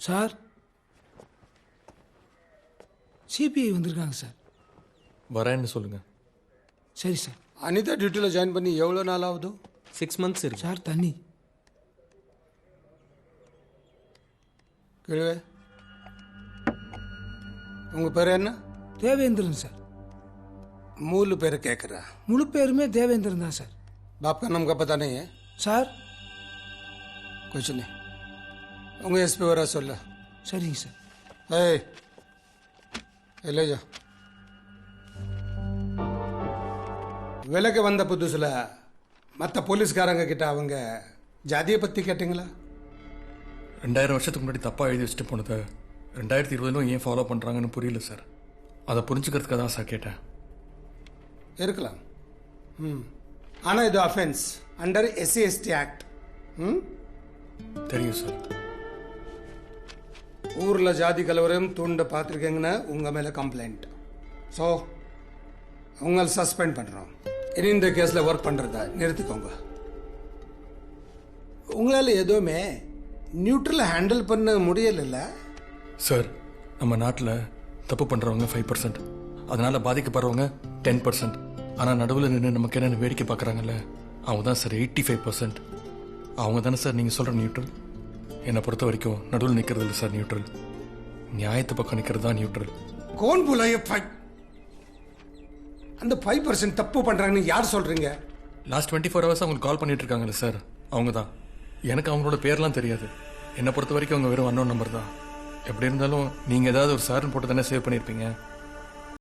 Sir CBI வந்திருக்காங்க sir. வரேன்னு சொல்லுங்கள். சரி சார். அனிதா டியூட்டியில் ஜாயின் பண்ணி எவ்வளோ நாள் ஆகுது? 6 months இருக்கு சார் தண்ணி. கிழவே, உங்கள் பேர் என்ன? தேவேந்திரன் சார். मूल பேர் கேட்குறா. முழு பேருமே தேவேந்திரன் தான் சார். बाप का नाम का पता नहीं है? சார் कुछ नहीं. உங்கள் எஸ்பி வர சொல்ல. சரிங்க சார். ஏய் ले जा. விலைக்கு வந்த புதுசில் மற்ற போலீஸ்காரங்க கிட்ட அவங்க ஜாதியை பற்றி கேட்டிங்களா? 2000 வருஷத்துக்கு முன்னாடி தப்பாக எழுதி வச்சுட்டு போனதை 2020 ஏன் ஃபாலோ பண்ணுறாங்கன்னு புரியல சார். அதை புரிஞ்சுக்கிறதுக்காக தான் சார் கேட்டேன். இருக்கலாம். ஆனால் இது அஃபென்ஸ் அண்டர் SC/ST ஆக்ட். தெரியும் சார். ஊரில் ஜாதி கலவரம் தூண்ட பார்த்துருக்கீங்கன்னா உங்கள் மேலே கம்ப்ளைண்ட். ஸோ உங்களை சஸ்பெண்ட் பண்ணுறோம். இனி இந்த கேஸில் ஒர்க் பண்ணுறத நிறுத்திக்கோங்க. உங்களால் எதுவுமே நியூட்ரலை ஹேண்டில் பண்ண முடியலைல்ல சார். நம்ம நாட்டில் தப்பு பண்ணுறவங்க 5%, அதனால் பாதிக்கப்படுறவங்க 10%. ஆனால் நடுவில் நின்று நமக்கு என்னென்ன வேடிக்கை பார்க்குறாங்கல்ல, அவங்க தான் சார் 85%. அவங்க தானே சார் நீங்கள் சொல்கிற நியூட்ரல். என்னை பொறுத்த வரைக்கும் நடுவில் நிற்கிறது இல்லை சார் நியூட்ரல். நியாயத்து பக்கம் நிற்கிறது தான் நியூட்ரல். கோன் புலாய அந்த 5% தப்பு பண்ணுறாங்கன்னு யார் சொல்கிறீங்க? லாஸ்ட் 24 ஹவர்ஸ் அவங்களுக்கு கால் பண்ணிட்டு இருக்காங்கல்ல சார், அவங்க தான். எனக்கு அவங்களோட பேர்லாம் தெரியாது. என்னை பொறுத்த வரைக்கும் அவங்க வெறும் அன்னோன் நம்பர் தான். எப்படி இருந்தாலும் நீங்கள் ஏதாவது ஒரு சார்னு போட்டு தானே சேவ் பண்ணியிருப்பீங்க.